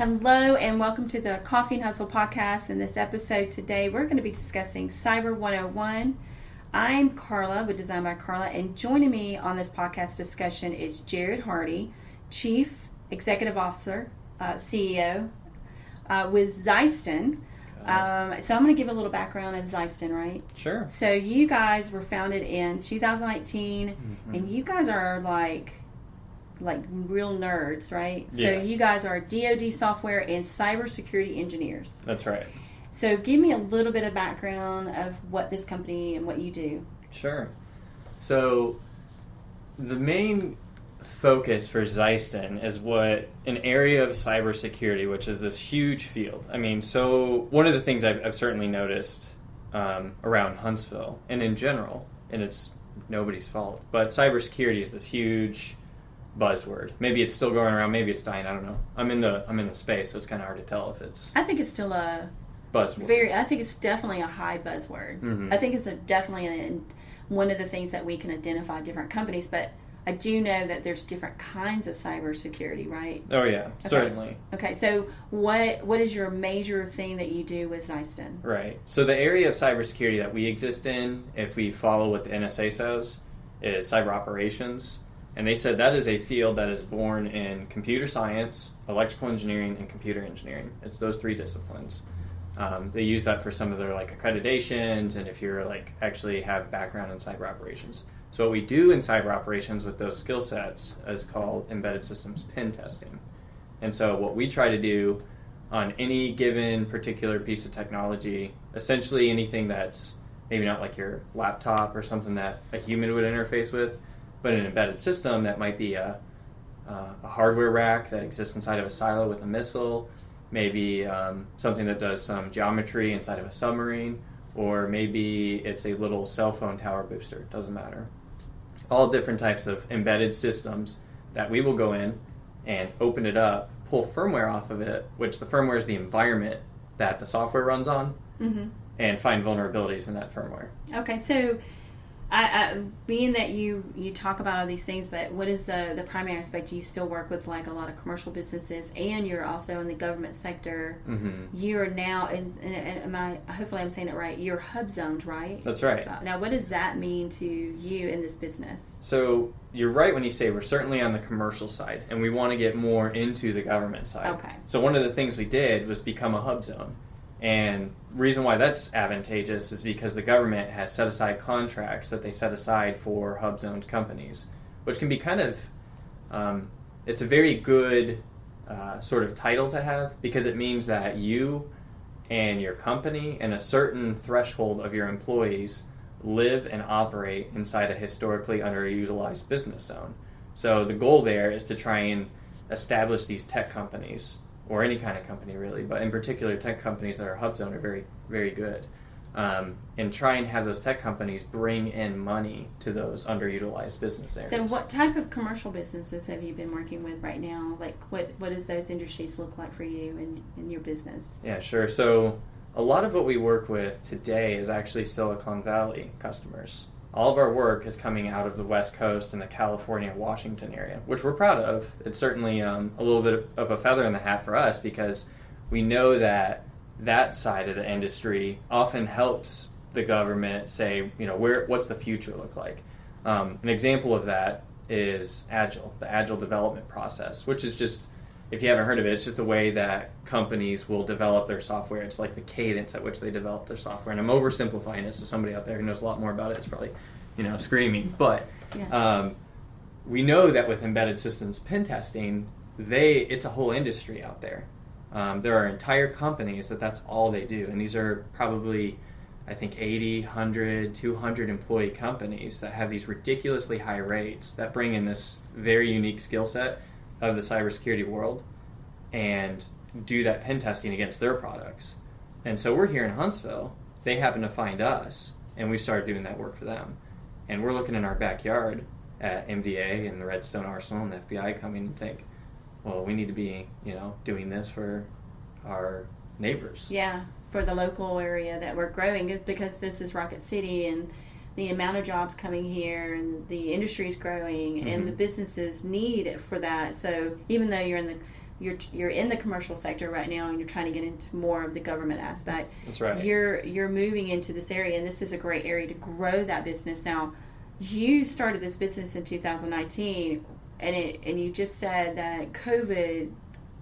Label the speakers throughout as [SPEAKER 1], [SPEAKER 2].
[SPEAKER 1] Hello and welcome to the Coffee and Hustle podcast. In this episode today, we're going to be discussing Cyber 101. I'm Carla with Designed by Carla, and joining me on this podcast discussion is Jarrod Hardy, Chief Executive Officer, CEO with Xyston. So I'm going to give a little background of Xyston, right?
[SPEAKER 2] Sure.
[SPEAKER 1] So you guys were founded in 2019, and you guys are like real nerds, right?
[SPEAKER 2] Yeah.
[SPEAKER 1] So you guys are DoD software and cybersecurity engineers.
[SPEAKER 2] That's right.
[SPEAKER 1] So give me a little bit of background of what this company and what you do.
[SPEAKER 2] Sure. So the main focus for Xyston is what an area of cybersecurity, which is this huge field. I mean, so one of the things I've certainly noticed around Huntsville and in general, and it's nobody's fault, but cybersecurity is this huge buzzword. Maybe it's still going around, maybe it's dying, I don't know. I'm in the space, so it's kind of hard to tell if it's
[SPEAKER 1] I think it's still a
[SPEAKER 2] buzzword.
[SPEAKER 1] I think it's definitely a high buzzword.
[SPEAKER 2] Mm-hmm.
[SPEAKER 1] I think it's definitely one of the things that we can identify different companies, but I do know that there's different kinds of cybersecurity, right?
[SPEAKER 2] Oh yeah,
[SPEAKER 1] okay.
[SPEAKER 2] Certainly.
[SPEAKER 1] Okay, so what is your major thing that you do with Xyston?
[SPEAKER 2] Right. So the area of cybersecurity that we exist in, if we follow what the NSA says, is cyber operations. And they said that is a field that is born in computer science, electrical engineering, and computer engineering. It's those three disciplines. They use that for some of their accreditations, and if you're actually have background in cyber operations. So what we do in cyber operations with those skill sets is called embedded systems pen testing. And so what we try to do on any given particular piece of technology, essentially anything that's maybe not like your laptop or something that a human would interface with, but an embedded system that might be a hardware rack that exists inside of a silo with a missile, maybe something that does some geometry inside of a submarine, or maybe it's a little cell phone tower booster, doesn't matter. All different types of embedded systems that we will go in and open it up, pull firmware off of it, which the firmware is the environment that the software runs on, and find vulnerabilities in that firmware.
[SPEAKER 1] Okay, so being that you talk about all these things, but what is the primary aspect? You still work with a lot of commercial businesses, and you're also in the government sector. You are now hopefully I'm saying it right, you're hub zoned, right?
[SPEAKER 2] That's right.
[SPEAKER 1] Now what does that mean to you in this business?
[SPEAKER 2] So you're right when you say we're certainly on the commercial side, and we want to get more into the government side.
[SPEAKER 1] Okay.
[SPEAKER 2] So one of the things we did was become a hub zone. And reason why that's advantageous is because the government has set aside contracts that they set aside for hub-zoned companies, which can be kind of, it's a very good sort of title to have, because it means that you and your company and a certain threshold of your employees live and operate inside a historically underutilized business zone. So the goal there is to try and establish these tech companies, or any kind of company really, but in particular tech companies that are hub zone are very, very good. And try and have those tech companies bring in money to those underutilized business areas.
[SPEAKER 1] So what type of commercial businesses have you been working with right now? What does those industries look like for you in your business?
[SPEAKER 2] Yeah, sure. So a lot of what we work with today is actually Silicon Valley customers. All of our work is coming out of the West Coast and the California, Washington area, which we're proud of. It's certainly a little bit of a feather in the hat for us, because we know that that side of the industry often helps the government say, what's the future look like? An example of that is Agile, the Agile development process, which is just, if you haven't heard of it, it's just a way that companies will develop their software. It's like the cadence at which they develop their software. And I'm oversimplifying it, so somebody out there who knows a lot more about it is probably, screaming. But we know that with embedded systems pen testing, it's a whole industry out there. There are entire companies that's all they do. And these are probably, I think, 80, 100, 200 employee companies that have these ridiculously high rates that bring in this very unique skill set of the cybersecurity world and do that pen testing against their products. And so we're here in Huntsville. They happen to find us, and we started doing that work for them. And we're looking in our backyard at MDA and the Redstone Arsenal and the FBI coming and think, well, we need to be, doing this for our neighbors.
[SPEAKER 1] Yeah, for the local area that we're growing, because this is Rocket City, and the amount of jobs coming here, and the industry is growing, and the businesses need it for that. So even though you're in you're in the commercial sector right now, and you're trying to get into more of the government aspect.
[SPEAKER 2] That's right.
[SPEAKER 1] You're moving into this area, and this is a great area to grow that business. Now, you started this business in 2019, and you just said that COVID,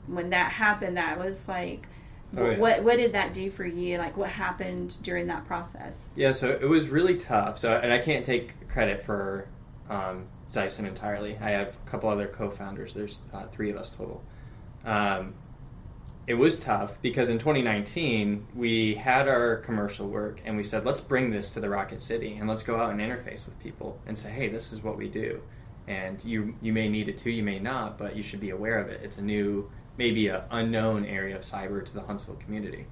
[SPEAKER 1] when that happened, that was like, what did that do for you? Like, what happened during that process?
[SPEAKER 2] Yeah, so it was really tough. So, and I can't take credit for Xyston entirely. I have a couple other co-founders. There's 3 of us total. It was tough because in 2019 we had our commercial work, and we said, let's bring this to the Rocket City and let's go out and interface with people and say, hey, this is what we do, and you may need it too, you may not, but you should be aware of it. It's a new, maybe an unknown area of cyber to the Huntsville community,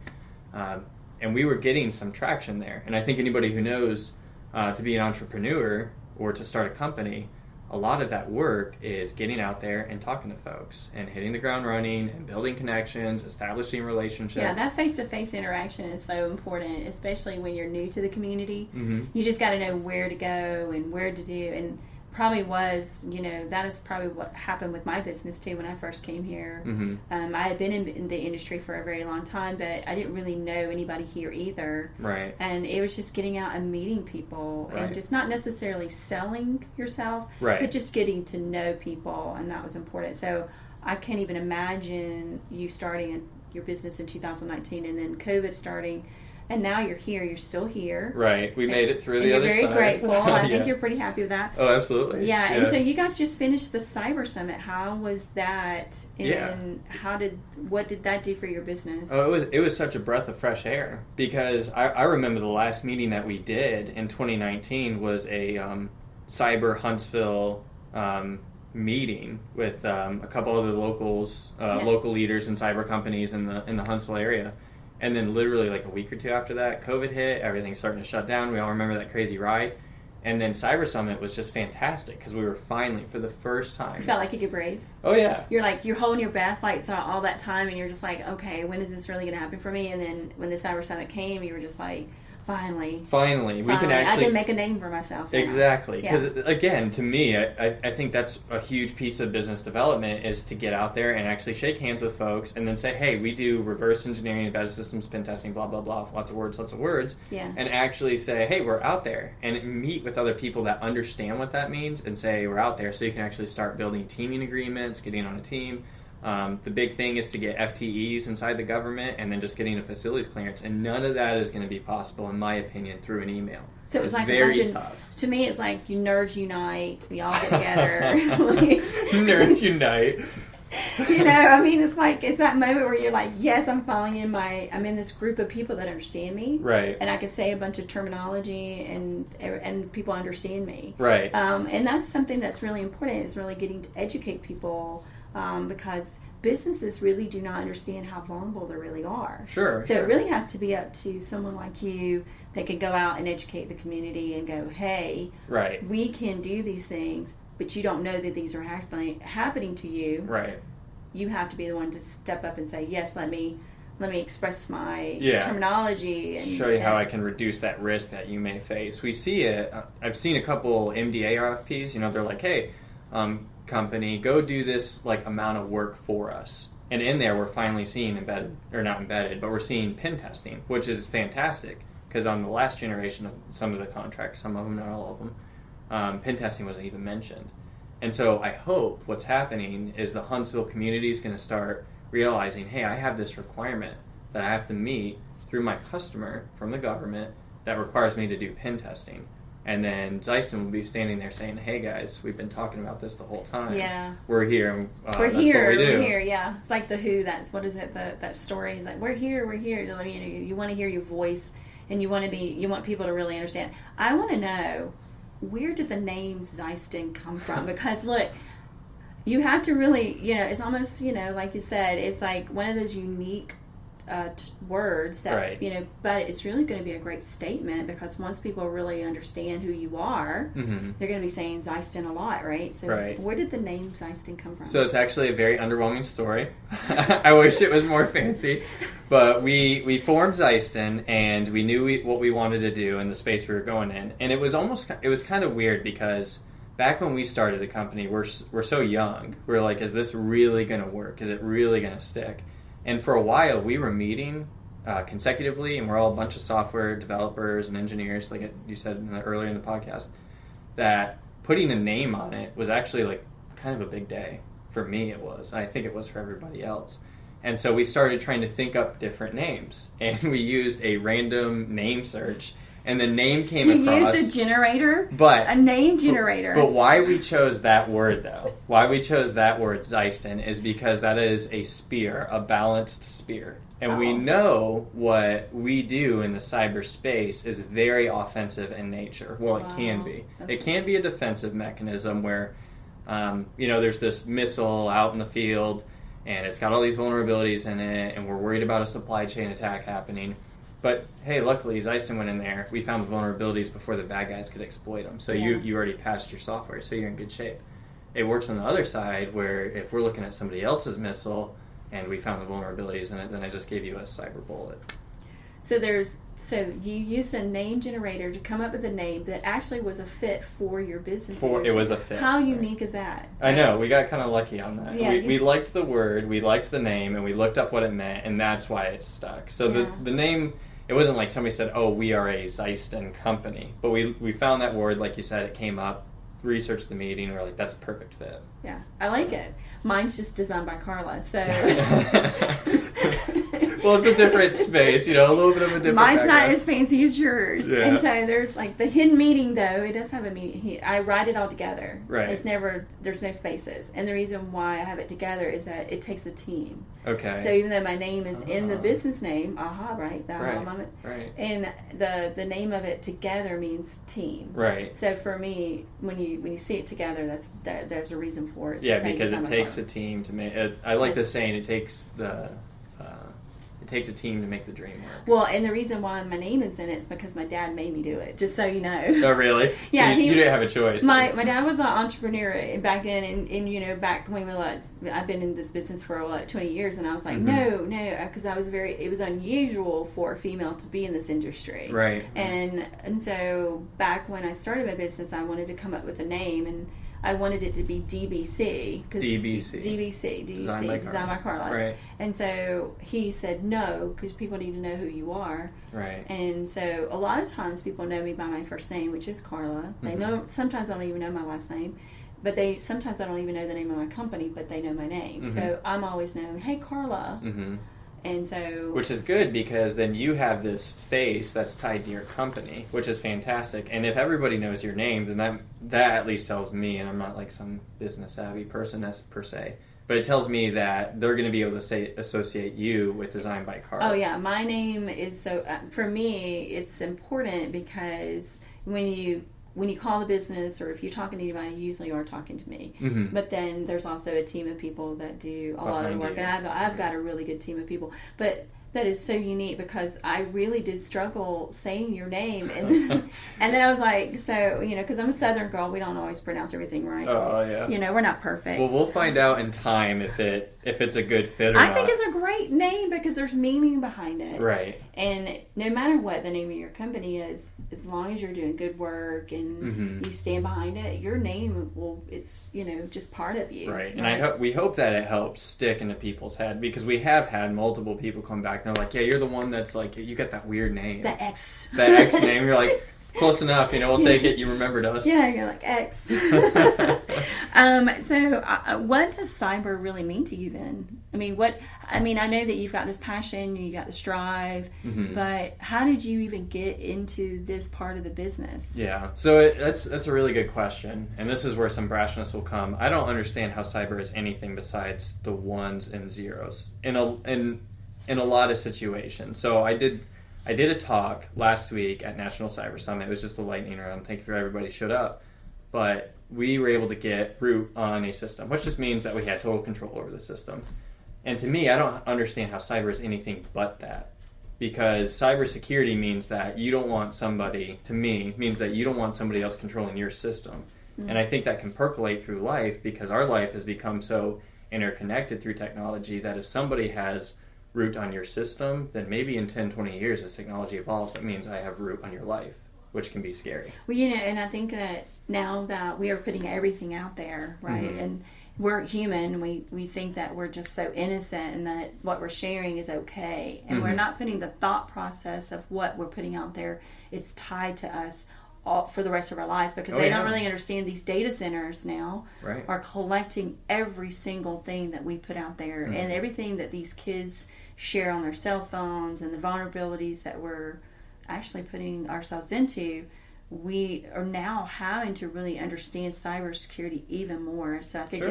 [SPEAKER 2] and we were getting some traction there. And I think anybody who knows to be an entrepreneur or to start a company, a lot of that work is getting out there and talking to folks and hitting the ground running and building connections, establishing relationships.
[SPEAKER 1] Yeah, that face-to-face interaction is so important, especially when you're new to the community.
[SPEAKER 2] Mm-hmm.
[SPEAKER 1] You just got to know where to go and where to do. And probably was, that is probably what happened with my business too when I first came here.
[SPEAKER 2] Mm-hmm.
[SPEAKER 1] I had been in the industry for a very long time, but I didn't really know anybody here either.
[SPEAKER 2] Right.
[SPEAKER 1] And it was just getting out and meeting people,
[SPEAKER 2] right.
[SPEAKER 1] and just not necessarily selling yourself,
[SPEAKER 2] right.
[SPEAKER 1] but just getting to know people, and that was important. So I can't even imagine you starting your business in 2019 and then COVID starting. And now you're here. You're still here.
[SPEAKER 2] Right. We made it through the other side.
[SPEAKER 1] You're very grateful. I
[SPEAKER 2] yeah.
[SPEAKER 1] think you're pretty happy with that.
[SPEAKER 2] Oh, absolutely.
[SPEAKER 1] Yeah. And so you guys just finished the Cyber Summit. How was that? And what did that do for your business?
[SPEAKER 2] Oh, it was such a breath of fresh air, because I remember the last meeting that we did in 2019 was a Cyber Huntsville meeting with a couple of the local leaders and cyber companies in the Huntsville area. And then literally like a week or two after that, COVID hit, everything's starting to shut down. We all remember that crazy ride. And then Cyber Summit was just fantastic because we were finally, for the first time...
[SPEAKER 1] You felt like you could breathe.
[SPEAKER 2] Oh, yeah.
[SPEAKER 1] You're holding your breath like throughout all that time, and you're just like, okay, when is this really going to happen for me? And then when the Cyber Summit came, you were just like... Finally, we can actually... I can make a name for myself now.
[SPEAKER 2] Exactly. Because, again, to me, I think that's a huge piece of business development, is to get out there and actually shake hands with folks and then say, hey, we do reverse engineering, embedded systems, pen testing, blah, blah, blah, lots of words.
[SPEAKER 1] Yeah.
[SPEAKER 2] And actually say, hey, we're out there. And meet with other people that understand what that means and say, we're out there. So you can actually start building teaming agreements, getting on a team. The big thing is to get FTEs inside the government and then just getting a facilities clearance. And none of that is going to be possible, in my opinion, through an email.
[SPEAKER 1] So it was like
[SPEAKER 2] very
[SPEAKER 1] a bunch
[SPEAKER 2] tough.
[SPEAKER 1] To me, it's like you nerds unite. We all get together.
[SPEAKER 2] Nerds unite.
[SPEAKER 1] It's like, it's that moment where you're like, yes, I'm in this group of people that understand me.
[SPEAKER 2] Right.
[SPEAKER 1] And I can say a bunch of terminology and people understand me.
[SPEAKER 2] Right.
[SPEAKER 1] And that's something that's really important, is really getting to educate people. Because businesses really do not understand how vulnerable they really are.
[SPEAKER 2] Sure.
[SPEAKER 1] So it really has to be up to someone like you that can go out and educate the community and go, hey,
[SPEAKER 2] right,
[SPEAKER 1] we can do these things, but you don't know that these are happening to you.
[SPEAKER 2] Right.
[SPEAKER 1] You have to be the one to step up and say, yes, let me express my terminology. And
[SPEAKER 2] show you how I can reduce that risk that you may face. We see it. I've seen a couple MDA RFPs. They're like, hey, company, go do this amount of work for us. And in there, we're finally seeing we're seeing pen testing, which is fantastic, because on the last generation of some of the contracts, some of them, not all of them, pen testing wasn't even mentioned. And so I hope what's happening is the Huntsville community is going to start realizing, hey, I have this requirement that I have to meet through my customer from the government that requires me to do pen testing. And then Xyston will be standing there saying, hey, guys, we've been talking about this the whole time.
[SPEAKER 1] Yeah.
[SPEAKER 2] We're here.
[SPEAKER 1] We're here, yeah. It's like the Who, what is it, that story is like, we're here. You want to hear your voice, and you want people to really understand. I want to know, where did the name Xyston come from? Because, look, you have to really, it's almost, like you said, it's like one of those unique words that,
[SPEAKER 2] right.
[SPEAKER 1] But it's really going to be a great statement, because once people really understand who you are,
[SPEAKER 2] mm-hmm.
[SPEAKER 1] they're going to be saying Xyston a lot, right? So
[SPEAKER 2] right.
[SPEAKER 1] Where did the name Xyston come from?
[SPEAKER 2] So it's actually a very underwhelming story. I wish it was more fancy, but we formed Xyston, and we knew what we wanted to do in the space we were going in, and it was kind of weird, because back when we started the company, we're so young. We're like, is this really going to work? Is it really going to stick? And for a while, we were meeting consecutively, and we're all a bunch of software developers and engineers, like you said earlier in the podcast, that putting a name on it was actually like kind of a big day. For me, it was. And I think it was for everybody else. And so we started trying to think up different names, and we used a random name search. And the name came across.
[SPEAKER 1] You used a generator?
[SPEAKER 2] But
[SPEAKER 1] a name generator.
[SPEAKER 2] But why we chose that word, though, why we chose that word, Xyston, is because that is a spear, a balanced spear. And we know what we do in the cyberspace is very offensive in nature. Well, it can be. Okay. It can be a defensive mechanism where, there's this missile out in the field, and it's got all these vulnerabilities in it, and we're worried about a supply chain attack happening. But hey, luckily Xyston went in there. We found the vulnerabilities before the bad guys could exploit them. So you already patched your software, so you're in good shape. It works on the other side where if we're looking at somebody else's missile and we found the vulnerabilities in it, then I just gave you a cyber bullet.
[SPEAKER 1] So you used a name generator to come up with a name that actually was a fit for your business.
[SPEAKER 2] It was a fit.
[SPEAKER 1] How unique is that?
[SPEAKER 2] I know. We got kind of lucky on that.
[SPEAKER 1] Yeah,
[SPEAKER 2] we liked the word, we liked the name, and we looked up what it meant, and that's why it stuck. So the name, it wasn't like somebody said, oh, we are a Xyston company. But we found that word, like you said, it came up, researched the meeting, and we're like, that's a perfect fit.
[SPEAKER 1] Yeah, I like it. Mine's just designed by Carla, so...
[SPEAKER 2] Well, it's a different space, a little bit of a different
[SPEAKER 1] Mine's
[SPEAKER 2] background.
[SPEAKER 1] Not as fancy as yours.
[SPEAKER 2] Yeah.
[SPEAKER 1] And so there's like the hidden meeting, though. It does have a meeting. I write it all together.
[SPEAKER 2] Right.
[SPEAKER 1] There's no spaces. And the reason why I have it together is that it takes a team.
[SPEAKER 2] Okay.
[SPEAKER 1] So even though my name is in the business name, right? The aha moment.
[SPEAKER 2] Right.
[SPEAKER 1] And the name of it together means team.
[SPEAKER 2] Right.
[SPEAKER 1] So for me, when you see it together, there's a reason for it.
[SPEAKER 2] Yeah, because it takes a team to make it. I like the saying, it takes a team to make the dream work.
[SPEAKER 1] Well, and the reason why my name is in it is because my dad made me do it, just so you know.
[SPEAKER 2] Oh, really?
[SPEAKER 1] Yeah.
[SPEAKER 2] So you didn't have a choice.
[SPEAKER 1] My dad was an entrepreneur back then, and back when I've been in this business for 20 years, and I was like, no, because it was unusual for a female to be in this industry.
[SPEAKER 2] Right.
[SPEAKER 1] And so back when I started my business, I wanted to come up with a name, and I wanted it to be DBC. DBC, Designed by Carla.
[SPEAKER 2] Right.
[SPEAKER 1] And so he said no, because people need to know who you are.
[SPEAKER 2] Right.
[SPEAKER 1] And so a lot of times people know me by my first name, which is Carla. They know, sometimes I don't even know my last name, but sometimes I don't even know the name of my company, but they know my name. So I'm always known, hey, Carla. And so...
[SPEAKER 2] Which is good, because then you have this face that's tied to your company, which is fantastic. And if everybody knows your name, then that at least tells me, and I'm not like some business savvy person per se, but it tells me that they're going to be able to associate you with Designed by Carla.
[SPEAKER 1] Oh yeah, my name is so... for me, it's important because when you call the business, or if you're talking to anybody, you usually are talking to me. But then there's also a team of people that do a lot of the work. And I've got a really good team of people. But that is so unique, because I really did struggle saying your name. And and then I was like, because I'm a Southern girl, we don't always pronounce everything right.
[SPEAKER 2] Oh, yeah.
[SPEAKER 1] We're not perfect.
[SPEAKER 2] Well, we'll find out in time if it's a good fit or not.
[SPEAKER 1] I think it's a great name because there's meaning behind it.
[SPEAKER 2] Right.
[SPEAKER 1] And no matter what the name of your company is, as long as you're doing good work and you stand behind it, your name is just part of you.
[SPEAKER 2] Right. And we hope that it helps stick into people's head, because we have had multiple people come back and they're like, yeah, you're the one that's like, you got that weird name.
[SPEAKER 1] The X.
[SPEAKER 2] That X name. You're like, close enough, we'll take it. You remembered us.
[SPEAKER 1] Yeah, you're like X. So what does cyber really mean to you then? I know that you've got this passion, you got this drive, but how did you even get into this part of the business? Yeah,
[SPEAKER 2] so that's a really good question, and this is where some brashness will come. I don't understand how cyber is anything besides the ones and zeros in a lot of situations. So I did a talk last week at National Cyber Summit. It was just a lightning round. Thank you for everybody who showed up. But we were able to get root on a system, which just means that we had total control over the system. And to me, I don't understand how cyber is anything but that. Because cybersecurity means that you don't want somebody, to me, means that you don't want somebody else controlling your system. And I think that can percolate through life, because our life has become so interconnected through technology that if somebody has root on your system, then maybe in 10, 20 years as technology evolves, that means I have root on your life. which can be scary.
[SPEAKER 1] Well, and I think that now that we are putting everything out there, right,
[SPEAKER 2] Mm-hmm.
[SPEAKER 1] and we're human, we think that we're just so innocent and that what we're sharing is okay, and we're not putting the thought process of what we're putting out there is tied to us all for the rest of our lives, because they don't really understand these data centers now are collecting every single thing that we put out there, and everything that these kids share on their cell phones and the vulnerabilities that we're actually putting ourselves into. We are now having to really understand cybersecurity even more. So I think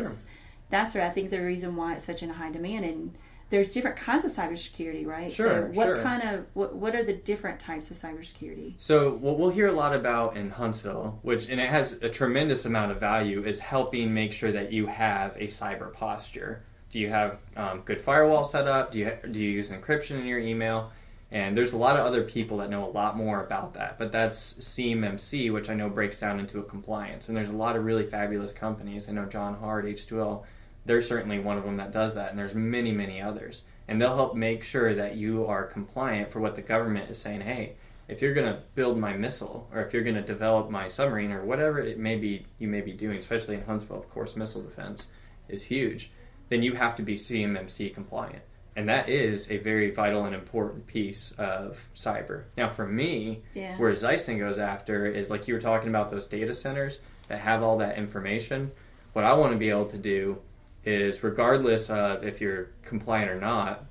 [SPEAKER 1] I think the reason why it's such in high demand, and there's different kinds of cybersecurity, right? So what are the different types of cybersecurity?
[SPEAKER 2] So what we'll hear a lot about in Huntsville, and it has a tremendous amount of value, is helping make sure that you have a cyber posture. Do you have good firewall set up? Do you use encryption in your email? And there's a lot of other people that know a lot more about that. But that's CMMC, which I know breaks down into a compliance. And there's a lot of really fabulous companies. I know Jarrod Hardy, H2L, they're certainly one of them that does that. And there's many, many others. And they'll help make sure that you are compliant for what the government is saying. Hey, if you're going to build my missile, or if you're going to develop my submarine, or whatever it may be you may be doing, especially in Huntsville, of course, missile defense is huge, then you have to be CMMC compliant. And that is a very vital and important piece of cyber. Now, for me, where Xyston goes after is, like you were talking about, those data centers that have all that information. What I want to be able to do is, regardless of if you're compliant or not,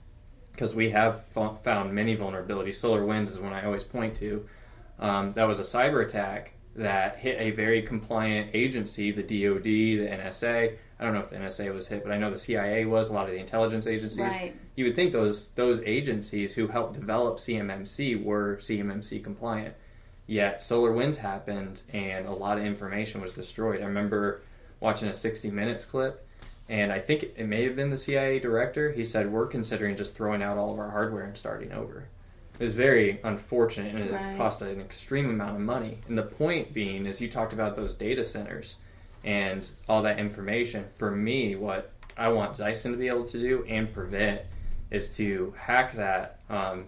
[SPEAKER 2] because we have found many vulnerabilities. SolarWinds is one I always point to. That was a cyber attack that hit a very compliant agency, the DoD, the NSA. I don't know if the NSA was hit, but I know the CIA was, a lot of the intelligence agencies.
[SPEAKER 1] Right.
[SPEAKER 2] You would think those agencies who helped develop CMMC were CMMC compliant. Yet SolarWinds happened and a lot of information was destroyed. I remember watching a 60 Minutes clip, and I think it may have been the CIA director. He said, we're considering just throwing out all of our hardware and starting over. It was very unfortunate, and it cost an extreme amount of money. And the point being is, you talked about those data centers and all that information. For me, what I want Xyston to be able to do and prevent is to hack that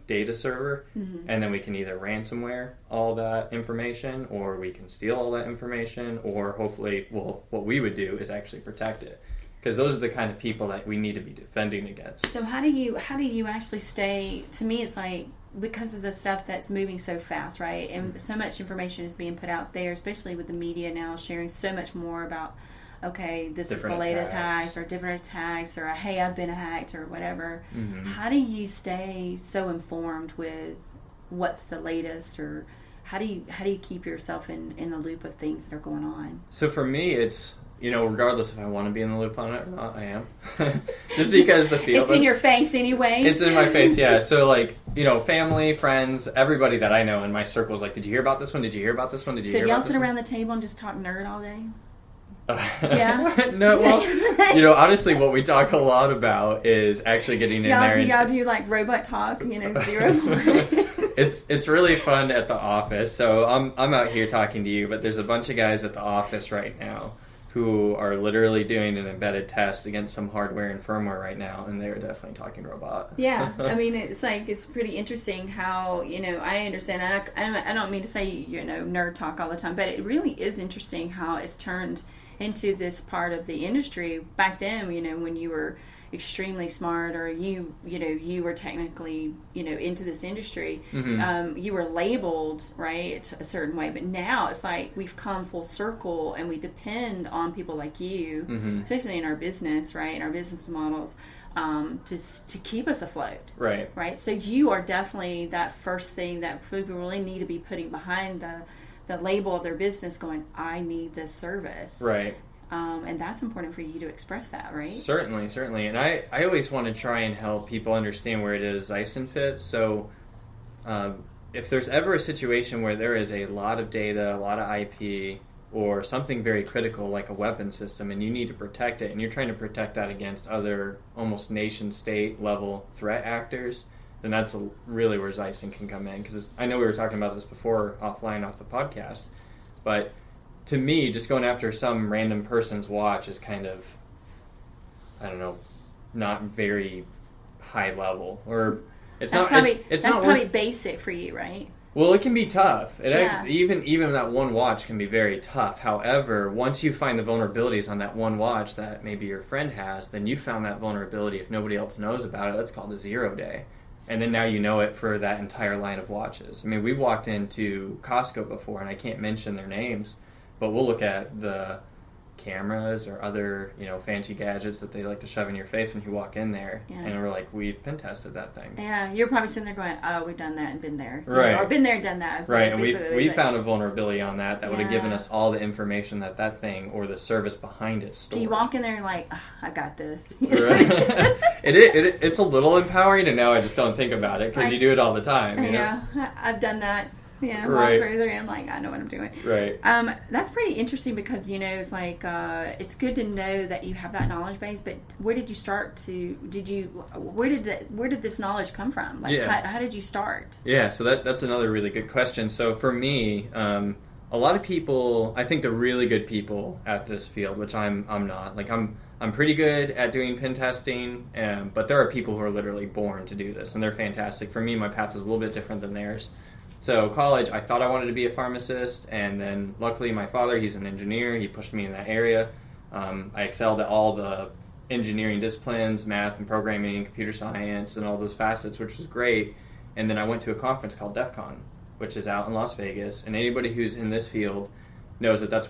[SPEAKER 2] data server, and then we can either ransomware all that information, or we can steal all that information, or hopefully, what we would do is actually protect it. Because those are the kind of people that we need to be defending against.
[SPEAKER 1] So how do you actually stay? To me, it's like, because of the stuff that's moving so fast, right? And so much information is being put out there, especially with the media now sharing so much more about, okay, this is the latest hacks, or different attacks, or hey, I've been hacked, or whatever. How do you stay so informed with what's the latest, or how do you keep yourself in the loop of things that are going on?
[SPEAKER 2] So for me, it's, regardless if I want to be in the loop on it or not, I am. Just because the field...
[SPEAKER 1] It's in your face anyway.
[SPEAKER 2] It's in my face, yeah. So, family, friends, everybody that I know in my circle is like, did you hear about this one? Did you hear about this one? Did you hear about this one?
[SPEAKER 1] So y'all sit around the table and just talk nerd all day? Yeah?
[SPEAKER 2] No, well, honestly, what we talk a lot about is actually getting in there.
[SPEAKER 1] Y'all do robot talk, 0
[SPEAKER 2] It's really fun at the office. So I'm out here talking to you, but there's a bunch of guys at the office right now who are literally doing an embedded test against some hardware and firmware right now, and they're definitely talking robot.
[SPEAKER 1] Yeah, I mean, it's pretty interesting how, I understand, I don't mean to say, nerd talk all the time, but it really is interesting how it's turned into this part of the industry. Back then, when you were extremely smart, or you were technically into this industry, you were labeled right a certain way. But now it's like we've come full circle, and we depend on people like you, especially in our business, right, in our business models, to keep us afloat, right. So you are definitely that first thing that people really need to be putting behind the label of their business, going, I need this service,
[SPEAKER 2] right.
[SPEAKER 1] And that's important for you to express that, right?
[SPEAKER 2] Certainly. And I always want to try and help people understand where it is Xyston fits. So if there's ever a situation where there is a lot of data, a lot of IP, or something very critical like a weapon system, and you need to protect it, and you're trying to protect that against other almost nation-state level threat actors, then that's really where Xyston can come in. Because I know we were talking about this before offline off the podcast, but to me, just going after some random person's watch is kind of, I don't know, not very high level, or it's
[SPEAKER 1] that's
[SPEAKER 2] not.
[SPEAKER 1] Probably, that's probably basic for you, right?
[SPEAKER 2] Well, it can be tough.
[SPEAKER 1] Yeah.
[SPEAKER 2] Even that one watch can be very tough. However, once you find the vulnerabilities on that one watch that maybe your friend has, then you found that vulnerability. If nobody else knows about it, that's called a 0 day. And then now you know it for that entire line of watches. I mean, we've walked into Costco before, and I can't mention their names, but we'll look at the cameras or other, fancy gadgets that they like to shove in your face when you walk in there, and we're like, we've pen tested that thing.
[SPEAKER 1] Yeah, you're probably sitting there going, oh, we've done that and been there.
[SPEAKER 2] Right.
[SPEAKER 1] Or been there and done that.
[SPEAKER 2] Right, and we found a vulnerability on that would have given us all the information that thing or the service behind it stored.
[SPEAKER 1] Do you walk in there and like, oh, I got this?
[SPEAKER 2] Right. It's a little empowering, and now I just don't think about it because you do it all the time.
[SPEAKER 1] Yeah, I've done that. Yeah,
[SPEAKER 2] right.
[SPEAKER 1] Walk through there and I'm like, I know what I'm doing.
[SPEAKER 2] Right.
[SPEAKER 1] That's pretty interesting because, it's like, it's good to know that you have that knowledge base, but where did you start where did this knowledge come from? Like, how did you start?
[SPEAKER 2] Yeah, so that's another really good question. So for me, a lot of people, I think the really good people at this field, which I'm not, like I'm pretty good at doing pen testing, but there are people who are literally born to do this, and they're fantastic. For me, my path was a little bit different than theirs. So college, I thought I wanted to be a pharmacist, and then luckily my father, he's an engineer, he pushed me in that area. I excelled at all the engineering disciplines, math and programming, computer science, and all those facets, which was great. And then I went to a conference called DEF CON, which is out in Las Vegas, and anybody who's in this field knows that that's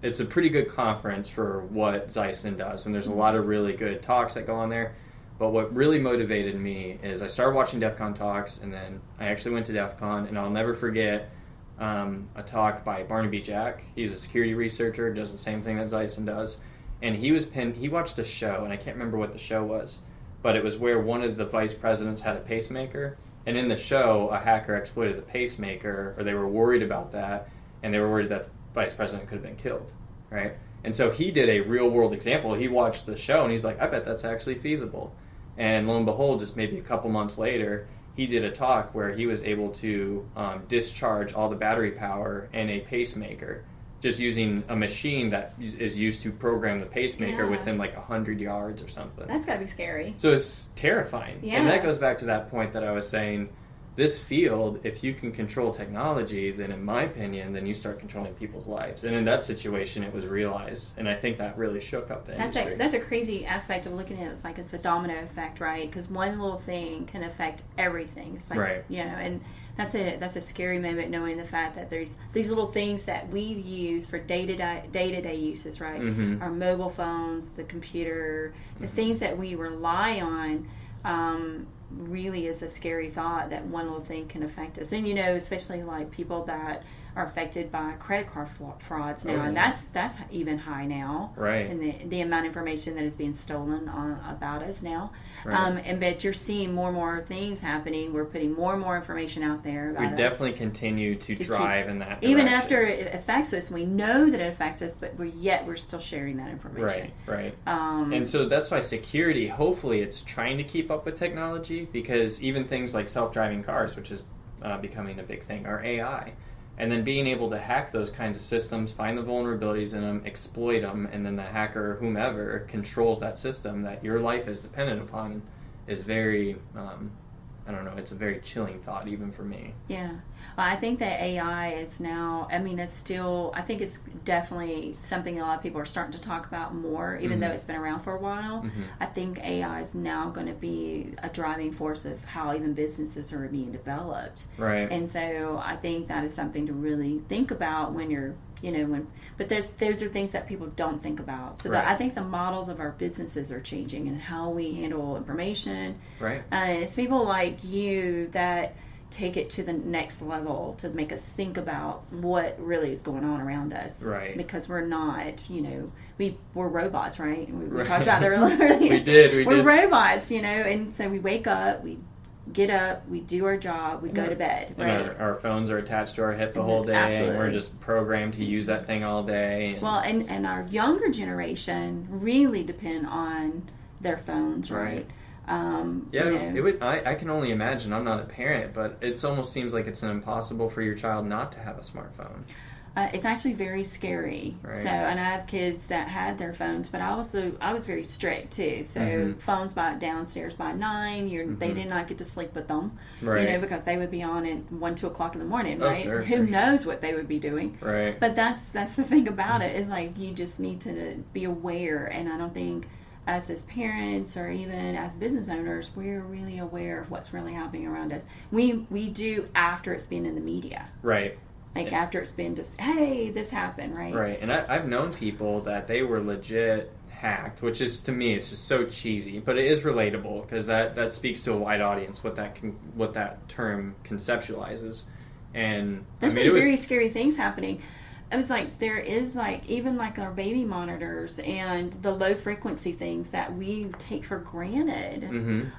[SPEAKER 2] it's a pretty good conference for what Xyston does, and there's a lot of really good talks that go on there. But what really motivated me is I started watching DEF CON talks, and then I actually went to DEF CON, and I'll never forget a talk by Barnaby Jack. He's a security researcher, does the same thing that Xyston does. And he watched a show, and I can't remember what the show was, but it was where one of the vice presidents had a pacemaker, and in the show, a hacker exploited the pacemaker, or they were worried about that, and they were worried that the vice president could have been killed, right? And so he did a real-world example. He watched the show, and he's like, I bet that's actually feasible. And lo and behold, just maybe a couple months later, he did a talk where he was able to discharge all the battery power in a pacemaker, just using a machine that is used to program the pacemaker within like 100 yards or something.
[SPEAKER 1] That's got to be scary.
[SPEAKER 2] So it's terrifying.
[SPEAKER 1] Yeah.
[SPEAKER 2] And that goes back to that point that I was saying, this field, if you can control technology, then in my opinion, then you start controlling people's lives. And in that situation, it was realized. And I think that really shook up the industry.
[SPEAKER 1] That's a crazy aspect of looking at it. It's like it's a domino effect, right? Because one little thing can affect everything. It's like,
[SPEAKER 2] right.
[SPEAKER 1] And that's a scary moment, knowing the fact that there's these little things that we use for day-to-day uses, right? Mm-hmm. Our mobile phones, the computer, the things that we rely on, really is a scary thought that one little thing can affect us. And especially like people that are affected by credit card frauds now, and that's even high now,
[SPEAKER 2] right?
[SPEAKER 1] And the amount of information that is being stolen about us now,
[SPEAKER 2] right.
[SPEAKER 1] But you're seeing more and more things happening. We're putting more and more information out there about us.
[SPEAKER 2] We definitely continue to drive in that direction.
[SPEAKER 1] Even after it affects us, we know that it affects us, but we're still sharing that information.
[SPEAKER 2] Right. And so that's why security, hopefully it's trying to keep up with technology, because even things like self-driving cars, which is becoming a big thing, are AI. And then being able to hack those kinds of systems, find the vulnerabilities in them, exploit them, and then the hacker or whomever controls that system that your life is dependent upon is very, it's a very chilling thought even for me.
[SPEAKER 1] Yeah. Well, I think that AI is now, I think it's definitely something a lot of people are starting to talk about more, even though it's been around for a while. Mm-hmm. I think AI is now going to be a driving force of how even businesses are being developed.
[SPEAKER 2] Right.
[SPEAKER 1] And so I think that is something to really think about when you're, but those are things that people don't think about. So I think the models of our businesses are changing and how we handle information.
[SPEAKER 2] Right.
[SPEAKER 1] And it's people like you that take it to the next level to make us think about what really is going on around us.
[SPEAKER 2] Right.
[SPEAKER 1] Because we're not, we're robots, right? We talked about that earlier.
[SPEAKER 2] We did.
[SPEAKER 1] We're robots, and so we wake up, we get up, we do our job, we go to bed, right?
[SPEAKER 2] And our phones are attached to our hip the whole day.
[SPEAKER 1] Absolutely.
[SPEAKER 2] And we're just programmed to use that thing all day.
[SPEAKER 1] Well, and our younger generation really depend on their phones, right?
[SPEAKER 2] I can only imagine. I'm not a parent, but it almost seems like it's impossible for your child not to have a smartphone.
[SPEAKER 1] It's actually very scary.
[SPEAKER 2] Right.
[SPEAKER 1] So, and I have kids that had their phones, but I was very strict too. So phones downstairs by 9, they did not get to sleep with them,
[SPEAKER 2] right.
[SPEAKER 1] Because they would be on at 1, 2 o'clock in the morning,
[SPEAKER 2] oh,
[SPEAKER 1] right?
[SPEAKER 2] Sure,
[SPEAKER 1] Who knows what they would be doing?
[SPEAKER 2] Right.
[SPEAKER 1] But that's the thing about it, is like, you just need to be aware. And I don't think us as parents or even as business owners, we're really aware of what's really happening around us. We do after it's been in the media.
[SPEAKER 2] Right.
[SPEAKER 1] Like after it's been just, hey, this happened, right?
[SPEAKER 2] Right. And I've known people that they were legit hacked, which is, to me, it's just so cheesy, but it is relatable because that speaks to a wide audience what that term conceptualizes. And
[SPEAKER 1] there's some very scary things happening. It was like, there is like, even like our baby monitors and the low frequency things that we take for granted.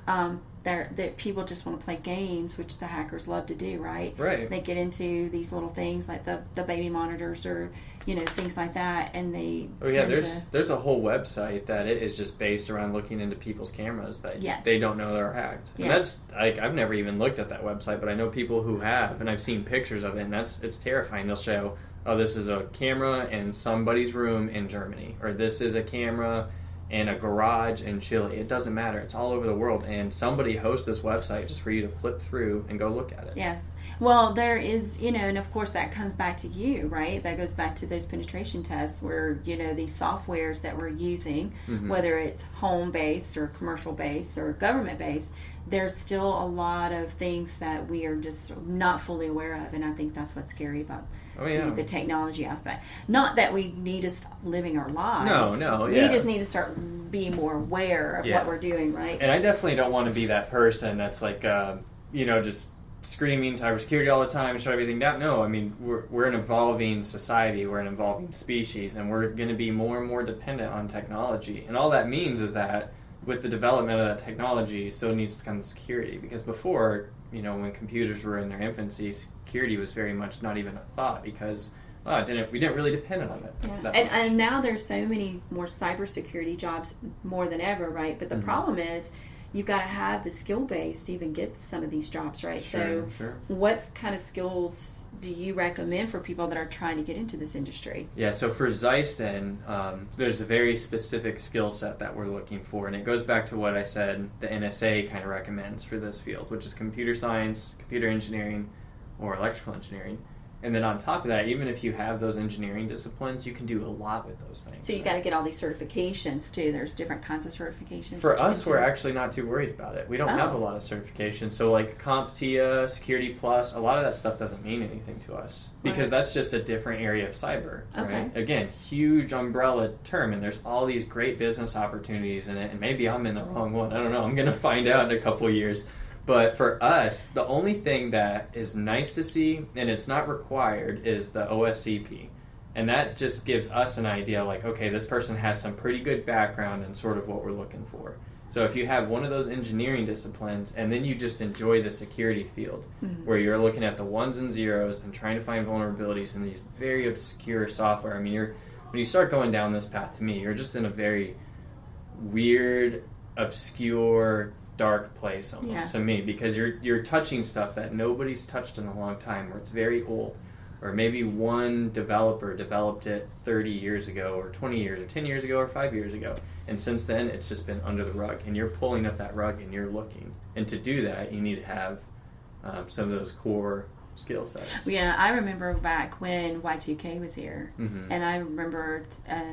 [SPEAKER 1] That people just want to play games, which the hackers love to do, right?
[SPEAKER 2] Right.
[SPEAKER 1] They get into these little things like the baby monitors or things like that, and they
[SPEAKER 2] there's a whole website that it is just based around looking into people's cameras that they don't know they're hacked. And that's like, I've never even looked at that website, but I know people who have, and I've seen pictures of it, and it's terrifying. They'll show, oh, this is a camera in somebody's room in Germany, or this is a camera in a garage in Chile. It doesn't matter. It's all over the world. And somebody hosts this website just for you to flip through and go look at it.
[SPEAKER 1] Yes. Well, there is, and of course that comes back to you, right? That goes back to those penetration tests where, these softwares that we're using, whether it's home-based or commercial-based or government-based, there's still a lot of things that we are just not fully aware of. And I think that's what's scary about the technology aspect. Not that we need to stop living our lives.
[SPEAKER 2] No.
[SPEAKER 1] We just need to start being more aware of what we're doing, right?
[SPEAKER 2] And I definitely don't want to be that person that's like, just screaming cybersecurity all the time, shut everything down. No, I mean, we're an evolving society, we're an evolving species, and we're going to be more and more dependent on technology. And all that means is that with the development of that technology, so needs to come the security. Because before, when computers were in their infancy, security was very much not even a thought because we didn't really depend on it.
[SPEAKER 1] Yeah. And now there's so many more cybersecurity jobs more than ever, right? But the problem is, you've got to have the skill base to even get some of these jobs, right?
[SPEAKER 2] Sure.
[SPEAKER 1] What kind of skills do you recommend for people that are trying to get into this industry?
[SPEAKER 2] Yeah, so for Xyston, there's a very specific skill set that we're looking for, and it goes back to what I said the NSA kind of recommends for this field, which is computer science, computer engineering, or electrical engineering. And then on top of that, even if you have those engineering disciplines, you can do a lot with those things.
[SPEAKER 1] So you got to get all these certifications too. There's different kinds of certifications.
[SPEAKER 2] For us, we're actually not too worried about it. We don't have a lot of certifications. So like CompTIA, Security Plus, a lot of that stuff doesn't mean anything to us because that's just a different area of cyber.
[SPEAKER 1] Okay.
[SPEAKER 2] Right? Again, huge umbrella term, and there's all these great business opportunities in it. And maybe I'm in the wrong one. I don't know. I'm going to find out in a couple of years. But for us, the only thing that is nice to see, and it's not required, is the OSCP. And that just gives us an idea like, okay, this person has some pretty good background in sort of what we're looking for. So if you have one of those engineering disciplines, and then you just enjoy the security field, where you're looking at the ones and zeros and trying to find vulnerabilities in these very obscure software. I mean, when you start going down this path, to me, you're just in a very weird, obscure, dark place almost to me, because you're touching stuff that nobody's touched in a long time, or it's very old, or maybe one developer developed it 30 years ago or 20 years or 10 years ago or 5 years ago, and since then it's just been under the rug, and you're pulling up that rug and you're looking. And to do that, you need to have some of those core skill sets.
[SPEAKER 1] Yeah, I remember back when Y2K was here, and I remember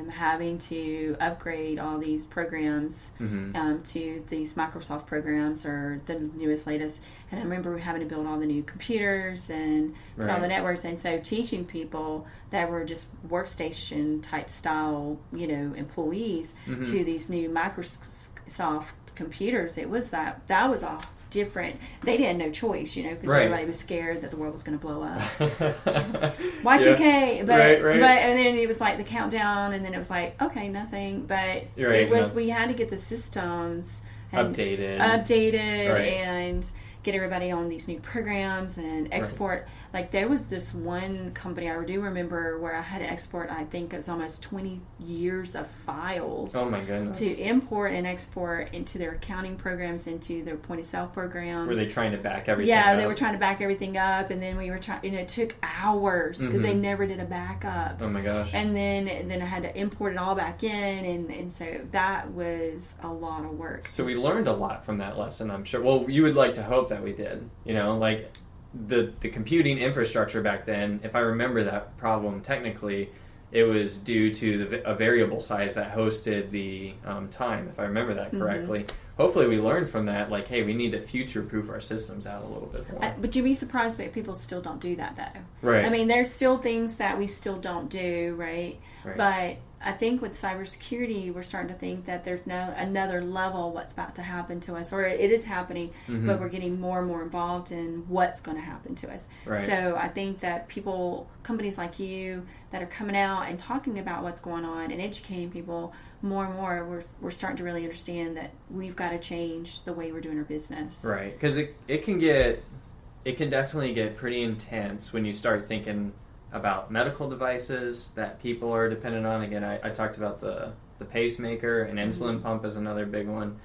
[SPEAKER 1] having to upgrade all these programs to these Microsoft programs or the newest, latest. And I remember having to build all the new computers and put all the networks. And so teaching people that were just workstation type style, employees to these new Microsoft computers, it was that was all different. They didn't have no choice, because everybody was scared that the world was going to blow up. Y2K, but and then it was like the countdown, and then it was like, okay, nothing. But it was we had to get the systems updated and get everybody on these new programs and export. Right. Like there was this one company I do remember where I had to export, I think it was almost 20 years of files.
[SPEAKER 2] Oh my goodness.
[SPEAKER 1] To import and export into their accounting programs, into their point of sale programs.
[SPEAKER 2] Were they trying to back everything up?
[SPEAKER 1] Yeah, they were trying to back everything up, and then we were trying, it took hours because they never did a backup.
[SPEAKER 2] Oh my gosh.
[SPEAKER 1] And then I had to import it all back in, and so that was a lot of work.
[SPEAKER 2] So we learned a lot from that lesson, I'm sure. Well, you would like to hope that we did. Like the computing infrastructure back then, if I remember that problem technically, it was due to a variable size that hosted the time, if I remember that correctly. Hopefully we learned from that, like, hey, we need to future-proof our systems out a little bit more.
[SPEAKER 1] But you'd be surprised if people still don't do that, though.
[SPEAKER 2] Right.
[SPEAKER 1] I mean, there's still things that we still don't do, right? But I think with cybersecurity, we're starting to think that there's another level what's about to happen to us, or it is happening, but we're getting more and more involved in what's going to happen to us.
[SPEAKER 2] Right.
[SPEAKER 1] So I think that companies like you that are coming out and talking about what's going on and educating people more and more, we're starting to really understand that we've got to change the way we're doing our business.
[SPEAKER 2] Right, because it can definitely get pretty intense when you start thinking about medical devices that people are dependent on. Again, I talked about the pacemaker, and insulin pump is another big one.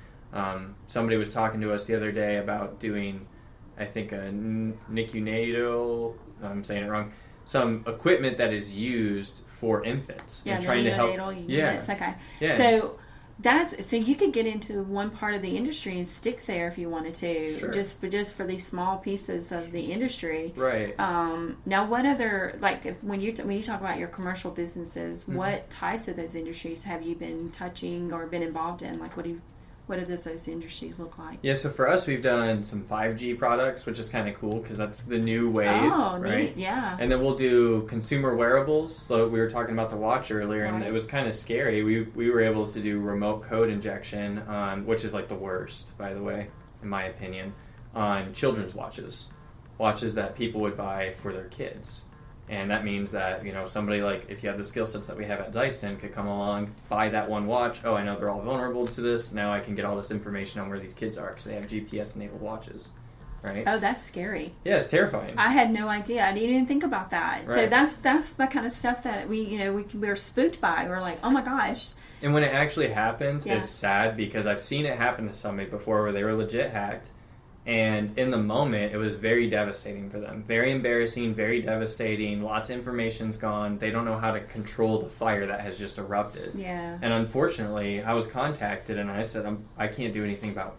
[SPEAKER 2] Somebody was talking to us the other day about doing, I think, a neonatal, I'm saying it wrong, some equipment that is used for infants.
[SPEAKER 1] Yeah,
[SPEAKER 2] and trying to help.
[SPEAKER 1] Units, okay.
[SPEAKER 2] Yeah.
[SPEAKER 1] So you could get into one part of the industry and stick there if you wanted to,
[SPEAKER 2] sure.
[SPEAKER 1] just for these small pieces of the industry.
[SPEAKER 2] Right.
[SPEAKER 1] Now, what other, like, when you talk about your commercial businesses, what types of those industries have you been touching or been involved in? Like, what do those industries look like?
[SPEAKER 2] Yeah, so for us, we've done some 5G products, which is kind of cool because that's the new wave.
[SPEAKER 1] Oh,
[SPEAKER 2] right?
[SPEAKER 1] Neat, yeah.
[SPEAKER 2] And then we'll do consumer wearables. So we were talking about the watch earlier, and it was kind of scary. We were able to do remote code injection, which is like the worst, by the way, in my opinion, on children's watches that people would buy for their kids. And that means that, somebody like, if you have the skill sets that we have at Xyston, could come along, buy that one watch. Oh, I know they're all vulnerable to this. Now I can get all this information on where these kids are because they have GPS-enabled watches, right?
[SPEAKER 1] Oh, that's scary.
[SPEAKER 2] Yeah, it's terrifying.
[SPEAKER 1] I had no idea. I didn't even think about that.
[SPEAKER 2] Right.
[SPEAKER 1] So that's the kind of stuff that we're spooked by. We're like, oh my gosh.
[SPEAKER 2] And when it actually happens, it's sad because I've seen it happen to somebody before where they were legit hacked. And in the moment, it was very devastating for them. Very embarrassing, very devastating. Lots of information's gone. They don't know how to control the fire that has just erupted.
[SPEAKER 1] Yeah.
[SPEAKER 2] And unfortunately, I was contacted and I said, I can't do anything about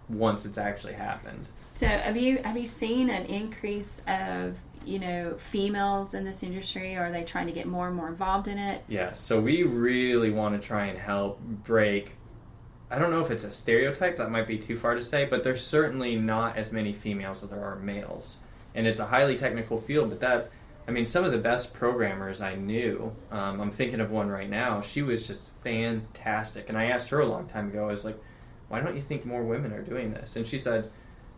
[SPEAKER 2] once it's actually happened.
[SPEAKER 1] So have you seen an increase of, females in this industry? Or are they trying to get more and more involved in it?
[SPEAKER 2] Yeah. So we really want to try and help break, I don't know if it's a stereotype, that might be too far to say, but there's certainly not as many females as there are males. And it's a highly technical field, but some of the best programmers I knew, I'm thinking of one right now, she was just fantastic. And I asked her a long time ago, I was like, why don't you think more women are doing this? And she said,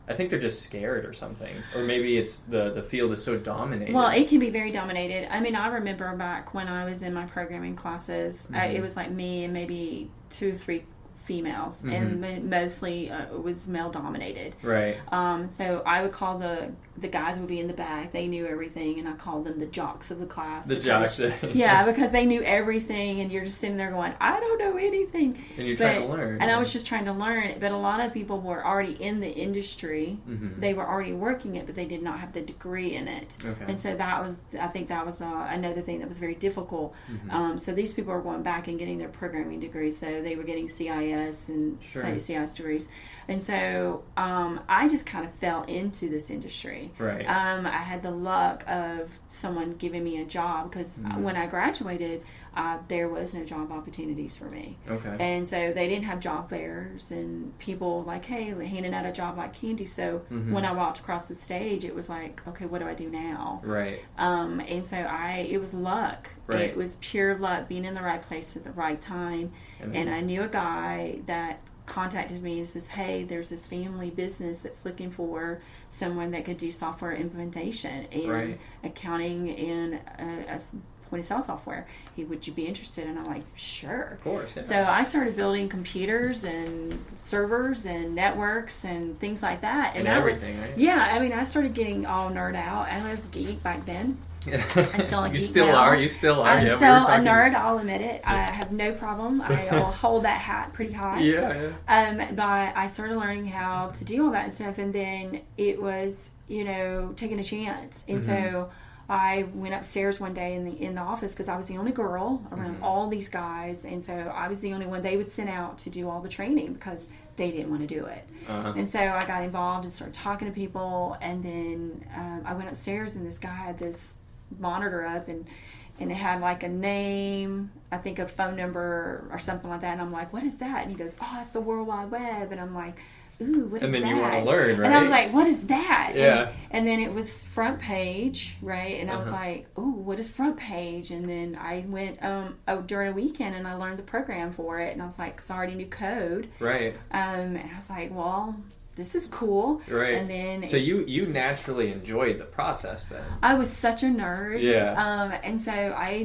[SPEAKER 2] I think they're just scared or something. Or maybe it's the field is so dominated.
[SPEAKER 1] Well, it can be very dominated. I remember back when I was in my programming classes, it was like me and maybe 2 or 3 females, and mostly it was male dominated.
[SPEAKER 2] Right.
[SPEAKER 1] So I would call the guys would be in the back. They knew everything, and I called them the jocks of the class.
[SPEAKER 2] Jocks.
[SPEAKER 1] Yeah, because they knew everything, and you're just sitting there going, I don't know anything.
[SPEAKER 2] And you're trying to learn.
[SPEAKER 1] And I was just trying to learn. But a lot of people were already in the industry. They were already working it, but they did not have the degree in it. Okay. And so I think that was another thing that was very difficult. So these people were going back and getting their programming degrees. So they were getting CIS and CIS degrees. And so I just kind of fell into this industry.
[SPEAKER 2] Right.
[SPEAKER 1] I had the luck of someone giving me a job because when I graduated, there was no job opportunities for me.
[SPEAKER 2] Okay. And
[SPEAKER 1] so they didn't have job fairs and people like, hey, handing out a job like candy. So when I walked across the stage, it was like, okay, what do I do now?
[SPEAKER 2] Right.
[SPEAKER 1] And so it was luck.
[SPEAKER 2] Right.
[SPEAKER 1] It was pure luck, being in the right place at the right time. And I knew a guy that contacted me and says, hey, there's this family business that's looking for someone that could do software implementation and accounting and a point of sale software. Would you be interested? And I'm like, sure.
[SPEAKER 2] Of course. Yeah.
[SPEAKER 1] So I started building computers and servers and networks and things like that.
[SPEAKER 2] And everything, right?
[SPEAKER 1] Yeah, I mean, I started getting all nerd out. I was a geek back then. I'm still a geek
[SPEAKER 2] You still
[SPEAKER 1] now.
[SPEAKER 2] are. You still are.
[SPEAKER 1] I'm
[SPEAKER 2] yeah,
[SPEAKER 1] still a nerd. I'll admit it. I have no problem. I'll hold that hat pretty high.
[SPEAKER 2] Yeah.
[SPEAKER 1] But I started learning how to do all that stuff, and then it was, taking a chance. And so I went upstairs one day in the office because I was the only girl around all these guys, and so I was the only one they would send out to do all the training because they didn't want to do it. And so I got involved and started talking to people, and then I went upstairs, and this guy had this monitor up, and it had like a name, I think a phone number or something like that, and I'm like, what is that? And he goes, oh, it's the World Wide Web. And I'm like, ooh, what is that?
[SPEAKER 2] And then you want to learn, right?
[SPEAKER 1] And I was like, what is that?
[SPEAKER 2] Yeah.
[SPEAKER 1] And then it was front page, right? And I was like, ooh, what is front page? And then I went during a weekend, and I learned the program for it, and I was like, because I already knew code.
[SPEAKER 2] Right.
[SPEAKER 1] And I was like, well, this is cool.
[SPEAKER 2] Right.
[SPEAKER 1] And then
[SPEAKER 2] so you naturally enjoyed the process then.
[SPEAKER 1] I was such a nerd.
[SPEAKER 2] Yeah.
[SPEAKER 1] And so I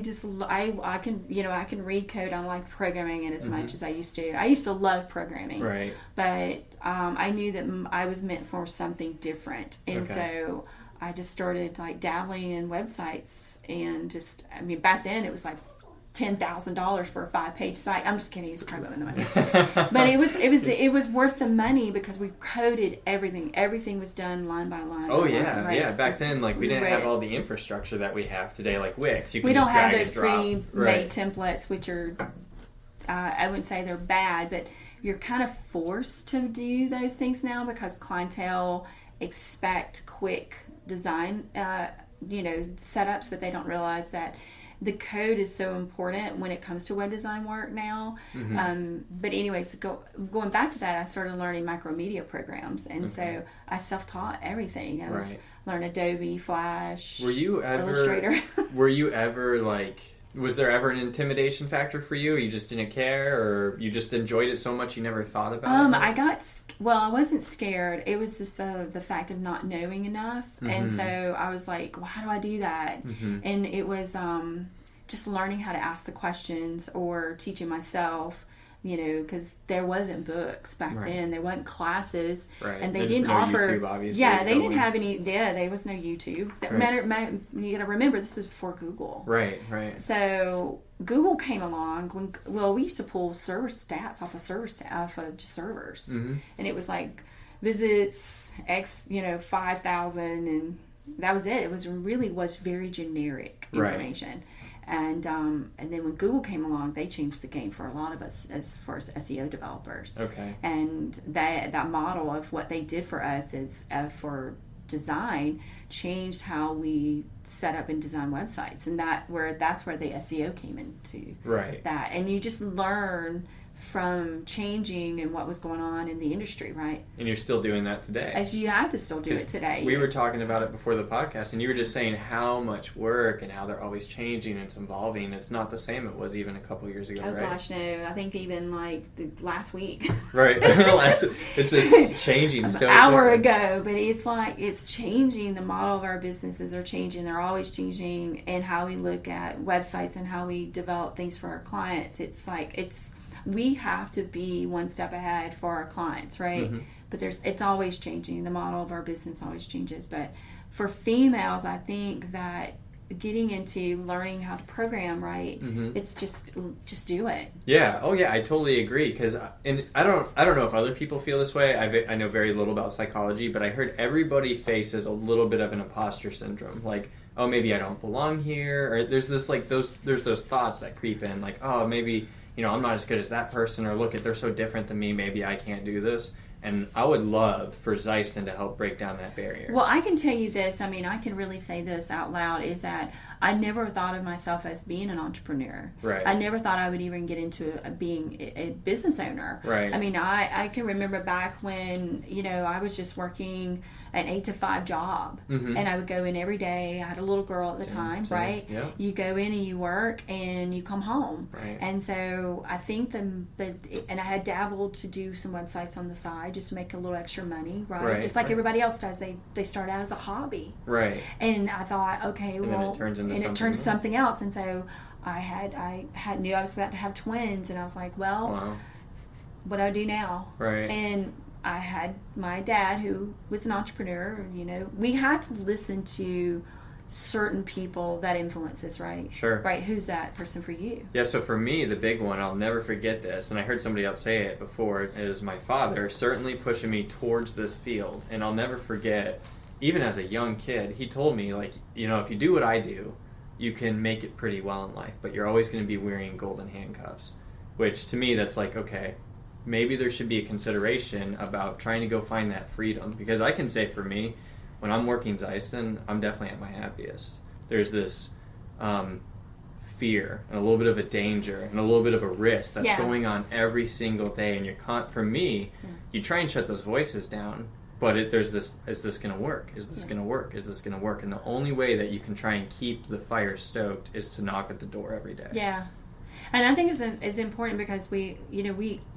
[SPEAKER 1] can read code. I like programming it as much as I used to. I used to love programming.
[SPEAKER 2] Right.
[SPEAKER 1] But I knew that I was meant for something different, and so I just started like dabbling in websites, and back then it was like $10,000 for a 5-page site. I'm just kidding. It's probably the money, but it was worth the money because we coded everything. Everything was done line by line.
[SPEAKER 2] Oh
[SPEAKER 1] yeah,
[SPEAKER 2] right? Yeah. Back then, like we didn't have all the infrastructure that we have today, like Wix.
[SPEAKER 1] We don't have those pre-made templates, which are I wouldn't say they're bad, but you're kind of forced to do those things now because clientele expect quick design, setups, but they don't realize that the code is so important when it comes to web design work now. But anyways, going back to that, I started learning micromedia programs, and so I self-taught everything. I learned Adobe, Flash, Illustrator.
[SPEAKER 2] Were you ever like? Was there ever an intimidation factor for you? You just didn't care, or you just enjoyed it so much you never thought about it? I wasn't scared. It was just the fact of not knowing enough. And so I was like, well, how do I do that? And it was just learning how to ask the questions or teaching myself, because there wasn't books back then. There wasn't classes. Right.
[SPEAKER 1] And they
[SPEAKER 2] There's
[SPEAKER 1] didn't
[SPEAKER 2] no
[SPEAKER 1] offer...
[SPEAKER 2] YouTube, obviously.
[SPEAKER 1] Yeah, they didn't have any... Yeah, there was no YouTube. You got to remember, this is before Google.
[SPEAKER 2] Right.
[SPEAKER 1] So Google came along we used to pull server stats off of servers. And it was like visits X, 5,000, and that was it. It was very generic information. Right. And then when Google came along, they changed the game for a lot of us as far as SEO developers. Okay. And that model of what they did for us is for design changed how we set up and design websites, and that's where the SEO came into that. And you just learn from changing and what was going on in the industry, right?
[SPEAKER 2] And you're still doing that today.
[SPEAKER 1] As you have to still do it today.
[SPEAKER 2] We were talking about it before the podcast, and you were just saying how much work and how they're always changing and it's evolving. It's not the same it was even a couple years ago, right?
[SPEAKER 1] Oh gosh, no. I think even like the last week.
[SPEAKER 2] Right. It's just changing so
[SPEAKER 1] an hour ago, but it's like it's changing. The model of our businesses are changing. They're always changing, and how we look at websites and how we develop things for our clients. We have to be one step ahead for our clients, right? But it's always changing. The model of our business always changes. But for females, I think that getting into learning how to program right, it's just do it.
[SPEAKER 2] Yeah. Oh yeah, I totally agree. Because I don't know if other people feel this way. I know very little about psychology, but I heard everybody faces a little bit of an imposter syndrome. Like, oh, maybe I don't belong here, or there's those thoughts that creep in, like, oh, maybe, I'm not as good as that person, or look, they're so different than me, maybe I can't do this. And I would love for Xyston to help break down that barrier.
[SPEAKER 1] Well, I can tell you this. I mean, I can really say this out loud, is that I never thought of myself as being an entrepreneur.
[SPEAKER 2] Right.
[SPEAKER 1] I never thought I would even get into being a business owner.
[SPEAKER 2] Right.
[SPEAKER 1] I mean, I can remember back when, I was just working an 8-to-5 job. And I would go in every day. I had a little girl at the time, right?
[SPEAKER 2] Yeah.
[SPEAKER 1] You go in and you work and you come home.
[SPEAKER 2] Right.
[SPEAKER 1] And so I think and I had dabbled to do some websites on the side, just to make a little extra money, right? Just like everybody else does. They start out as a hobby.
[SPEAKER 2] Right.
[SPEAKER 1] And I thought, okay,
[SPEAKER 2] and
[SPEAKER 1] well,
[SPEAKER 2] it turns into
[SPEAKER 1] something else. And so I knew I was about to have twins, and I was like, well,
[SPEAKER 2] wow.
[SPEAKER 1] What do I do now?
[SPEAKER 2] Right.
[SPEAKER 1] And I had my dad, who was an entrepreneur. You know, we had to listen to certain people that influence us, right?
[SPEAKER 2] Sure.
[SPEAKER 1] Right. Who's that person for you?
[SPEAKER 2] Yeah, so for me, the big one, I'll never forget this, and I heard somebody else say it before, is my father certainly pushing me towards this field. And I'll never forget, even as a young kid, he told me, like, you know, if you do what I do, you can make it pretty well in life, but you're always going to be wearing golden handcuffs. Which, to me, that's like, okay, maybe there should be a consideration about trying to go find that freedom. Because I can say for me, when I'm working Xyston, I'm definitely at my happiest. There's this fear and a little bit of a danger and a little bit of a risk that's going on every single day. And for me, you try and shut those voices down, but there's this, is this going to work? Is this going to work? Is this going to work? And the only way that you can try and keep the fire stoked is to knock at the door every day.
[SPEAKER 1] Yeah. And I think it's important because we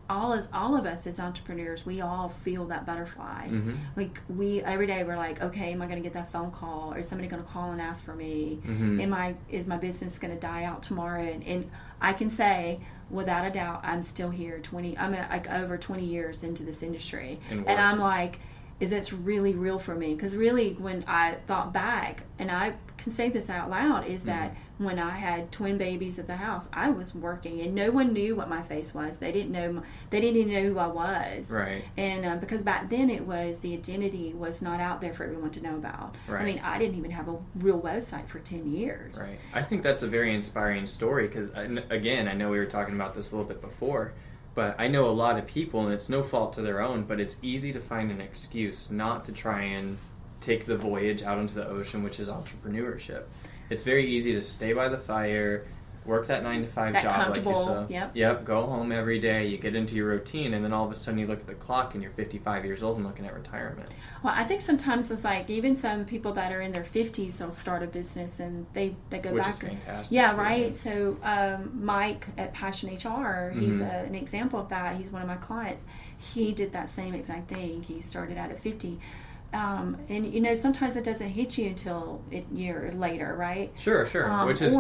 [SPEAKER 1] all of us as entrepreneurs, we all feel that butterfly.
[SPEAKER 2] Mm-hmm.
[SPEAKER 1] Like we every day we're like, okay, am I going to get that phone call? Or is somebody going to call and ask for me?
[SPEAKER 2] Mm-hmm.
[SPEAKER 1] Is my business going to die out tomorrow? And I can say without a doubt, I'm still here. I'm like over 20 years into this industry, and I'm like, is this really real for me? Because really, when I thought back, and I can say this out loud, is that when I had twin babies at the house, I was working, and no one knew what my face was. They didn't know. They didn't even know who I was.
[SPEAKER 2] Right.
[SPEAKER 1] And because back then the identity was not out there for everyone to know about.
[SPEAKER 2] Right.
[SPEAKER 1] I mean, I didn't even have a real website for 10 years.
[SPEAKER 2] Right. I think that's a very inspiring story because, again, I know we were talking about this a little bit before, but I know a lot of people, and it's no fault to their own, but it's easy to find an excuse not to try and take the voyage out into the ocean, which is entrepreneurship. It's very easy to stay by the fire, work that 9-to-5 job like you said. Yep, go home every day, you get into your routine, and then all of a sudden you look at the clock and you're 55 years old and looking at retirement.
[SPEAKER 1] Well, I think sometimes it's like even some people that are in their 50s, they'll start a business and they go back.
[SPEAKER 2] Which is fantastic.
[SPEAKER 1] Yeah,
[SPEAKER 2] too,
[SPEAKER 1] right?
[SPEAKER 2] right?
[SPEAKER 1] So Mike at Passion HR, he's an example of that. He's one of my clients. He did that same exact thing. He started out at 50. And you know, sometimes it doesn't hit you until a year later, right?
[SPEAKER 2] Sure. Which is,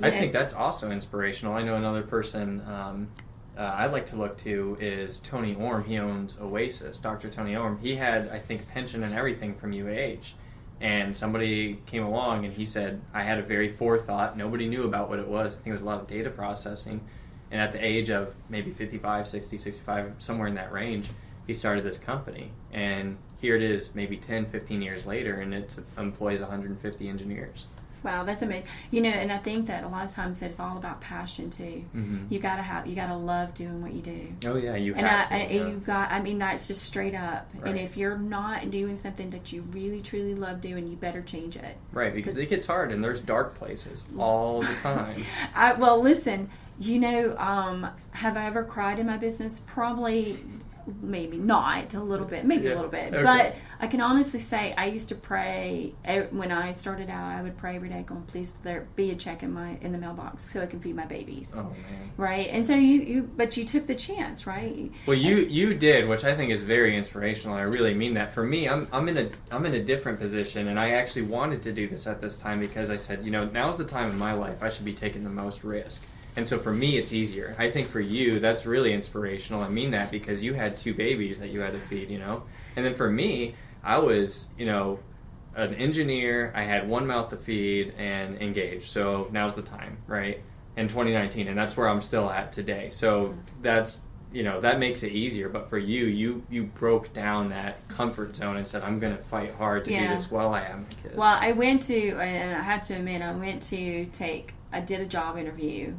[SPEAKER 2] I think that's also inspirational. I know another person I like to look to is Tony Orm. He owns Oasis, Dr. Tony Orm. He had, I think, pension and everything from UAH. And somebody came along and he said, I had a very forethought. Nobody knew about what it was. I think it was a lot of data processing. And at the age of maybe 55, 60, 65, somewhere in that range, he started this company. And here it is maybe 10, 15 years later, and it employs 150 engineers.
[SPEAKER 1] Wow, that's amazing. You know, and I think that a lot of times it's all about passion too.
[SPEAKER 2] Mm-hmm.
[SPEAKER 1] You gotta love doing what you do.
[SPEAKER 2] Oh yeah, you have to.
[SPEAKER 1] You got. I mean, that's just straight up.
[SPEAKER 2] Right.
[SPEAKER 1] And if you're not doing something that you really truly love doing, you better change it.
[SPEAKER 2] Right, because it gets hard, and there's dark places all the time.
[SPEAKER 1] Well, listen. You know, have I ever cried in my business? Probably. Maybe not a little bit, maybe a little bit,
[SPEAKER 2] okay.
[SPEAKER 1] But I can honestly say I used to pray when I started out. I would pray every day, going, "Please, there be a check in the mailbox so I can feed my babies." Oh man! Right, and so but you took the chance, right?
[SPEAKER 2] Well, you did, which I think is very inspirational. I really mean that. For me, I'm in a different position, and I actually wanted to do this at this time because I said, you know, now's the time in my life I should be taking the most risk. And so for me, it's easier. I think for you, that's really inspirational. I mean that because you had 2 babies that you had to feed, you know? And then for me, I was, you know, an engineer. I had 1 mouth to feed and engaged. So now's the time, right? In 2019. And that's where I'm still at today. So that's, you know, that makes it easier. But for you broke down that comfort zone and said, I'm going to fight hard to do this while I have my kids.
[SPEAKER 1] Well, I went to, and I have to admit, I did a job interview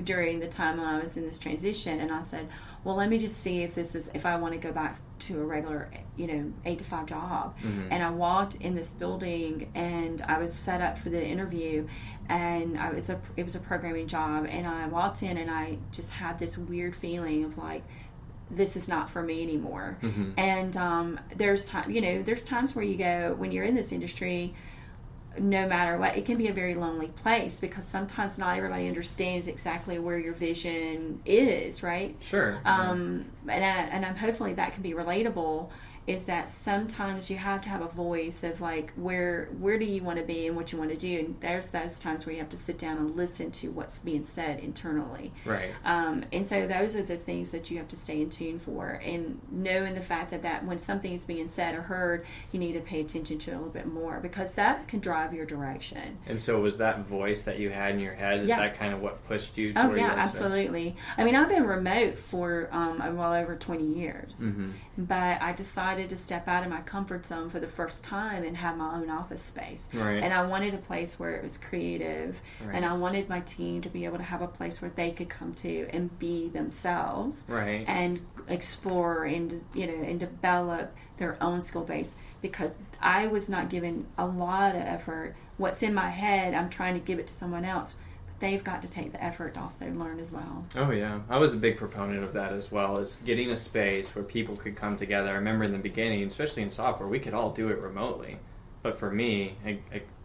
[SPEAKER 1] during the time when I was in this transition, and I said, well, let me just see if I want to go back to a regular, 8-to-5 job. Mm-hmm. And I walked in this building, and I was set up for the interview, and it was a programming job, and I walked in, and I just had this weird feeling of like, this is not for me anymore. Mm-hmm. And there's times where you go, when you're in this industry, no matter what, it can be a very lonely place because sometimes not everybody understands exactly where your vision is, right?
[SPEAKER 2] Sure.
[SPEAKER 1] And I'm hopefully that can be relatable, is that sometimes you have to have a voice of like where do you want to be and what you want to do, and there's those times where you have to sit down and listen to what's being said internally,
[SPEAKER 2] right?
[SPEAKER 1] And so those are the things that you have to stay in tune for, and knowing the fact that when something is being said or heard, you need to pay attention to it a little bit more, because that can drive your direction.
[SPEAKER 2] And so was that voice that you had in your head, is that kind of what pushed you to where you are
[SPEAKER 1] absolutely today? I mean, I've been remote for well over 20 years, but I decided to step out of my comfort zone for the first time and have my own office space.
[SPEAKER 2] Right.
[SPEAKER 1] And I wanted a place where it was creative, and I wanted my team to be able to have a place where they could come to and be themselves, and explore and and develop their own skill base, because I was not given a lot of effort. What's in my head, I'm trying to give it to someone else. They've got to take the effort to also learn as well.
[SPEAKER 2] Oh yeah, I was a big proponent of that as well, as getting a space where people could come together. I remember in the beginning, especially in software, we could all do it remotely. But for me, I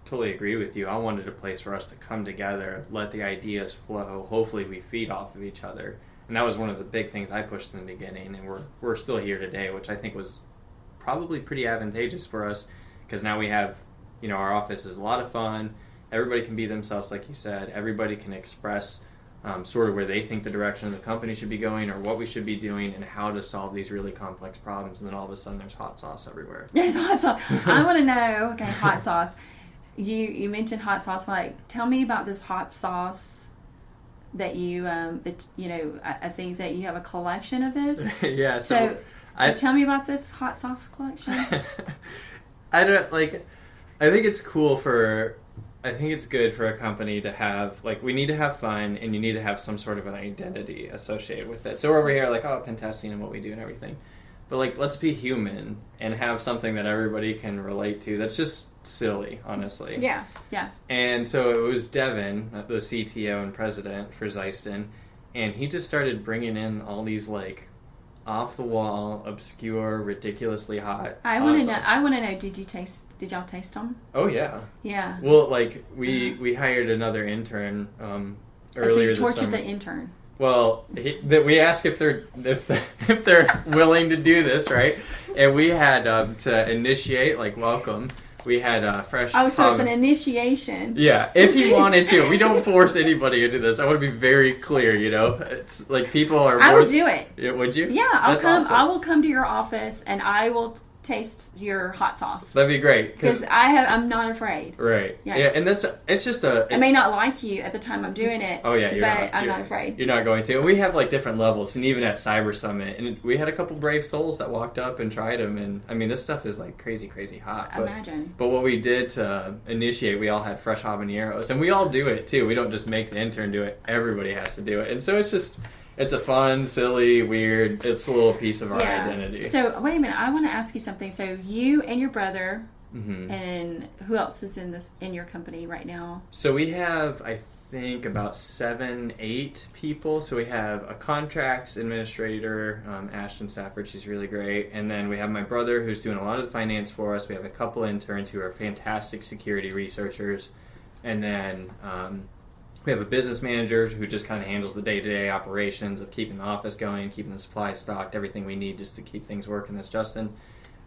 [SPEAKER 2] totally agree with you. I wanted a place for us to come together, let the ideas flow. Hopefully we feed off of each other. And that was one of the big things I pushed in the beginning, and we're still here today, which I think was probably pretty advantageous for us, because now we have, our office is a lot of fun. Everybody can be themselves, like you said. Everybody can express sort of where they think the direction of the company should be going, or what we should be doing, and how to solve these really complex problems. And then all of a sudden, there's hot sauce everywhere.
[SPEAKER 1] There's hot sauce. I want to know. Okay, hot sauce. You mentioned hot sauce. Like, tell me about this hot sauce that you I think that you have a collection of this.
[SPEAKER 2] Yeah.
[SPEAKER 1] So tell me about this hot sauce collection.
[SPEAKER 2] I think it's cool I think it's good for a company to have, we need to have fun, and you need to have some sort of an identity associated with it. So we're over here pen testing and what we do and everything. But let's be human and have something that everybody can relate to that's just silly, honestly.
[SPEAKER 1] Yeah.
[SPEAKER 2] And so it was Devin, the CTO and president for Xyston, and he just started bringing in all these off-the-wall, obscure, ridiculously hot.
[SPEAKER 1] I want to know. Did y'all taste them?
[SPEAKER 2] Oh yeah.
[SPEAKER 1] Yeah.
[SPEAKER 2] Well, we hired another intern earlier this summer.
[SPEAKER 1] So you tortured the intern.
[SPEAKER 2] Well, we asked if they're willing to do this, right? And we had to initiate, welcome. We had fresh.
[SPEAKER 1] Oh, so it's an initiation.
[SPEAKER 2] Yeah, if he wanted to. We don't force anybody into this. I want to be very clear. It's people are.
[SPEAKER 1] I would do it.
[SPEAKER 2] Yeah, would you?
[SPEAKER 1] Yeah, I'll come.
[SPEAKER 2] Awesome.
[SPEAKER 1] I will come to your office and I will taste your hot sauce.
[SPEAKER 2] That'd be great,
[SPEAKER 1] because I'm not afraid.
[SPEAKER 2] Right. Yeah, and it's just
[SPEAKER 1] I may not like you at the time I'm doing it.
[SPEAKER 2] Oh yeah,
[SPEAKER 1] I'm not afraid.
[SPEAKER 2] You're not going to. And we have different levels, and even at Cyber Summit, and we had a couple brave souls that walked up and tried them, and I mean this stuff is crazy hot.
[SPEAKER 1] Imagine.
[SPEAKER 2] But what we did to initiate, we all had fresh habaneros, and we all do it too. We don't just make the intern do it. Everybody has to do it, and so it's a fun, silly, weird, it's a little piece of our identity.
[SPEAKER 1] So, wait a minute. I want to ask you something. So, you and your brother, and who else is in your company right now?
[SPEAKER 2] So, we have, I think, about 7-8 people. So, we have a contracts administrator, Ashton Stafford. She's really great. And then we have my brother, who's doing a lot of the finance for us. We have a couple interns who are fantastic security researchers. And then we have a business manager who just kind of handles the day-to-day operations of keeping the office going, keeping the supplies stocked, everything we need just to keep things working. That's Justin.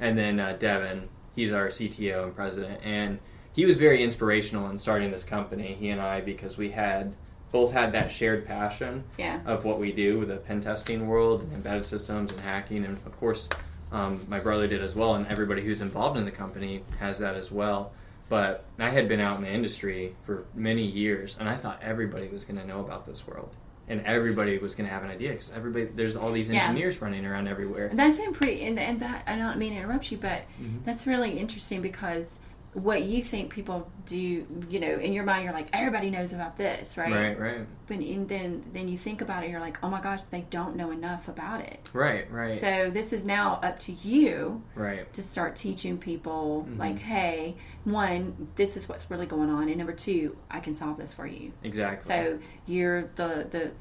[SPEAKER 2] And then Devin, he's our CTO and president. And he was very inspirational in starting this company, he and I, because we both had that shared passion of what we do with the pen testing world and embedded systems and hacking. And, of course, my brother did as well, and everybody who's involved in the company has that as well. But I had been out in the industry for many years, and I thought everybody was going to know about this world, and everybody was going to have an idea, because there's all these engineers running around everywhere.
[SPEAKER 1] That's pretty, and that, I don't mean to interrupt you, but that's really interesting, because what you think people do, in your mind, you're like, everybody knows about this, right?
[SPEAKER 2] Right.
[SPEAKER 1] But then you think about it, you're like, oh my gosh, they don't know enough about it.
[SPEAKER 2] Right.
[SPEAKER 1] So this is now up to you,
[SPEAKER 2] to
[SPEAKER 1] start teaching people, hey, one, this is what's really going on, and number two, I can solve this for you.
[SPEAKER 2] Exactly.
[SPEAKER 1] So you're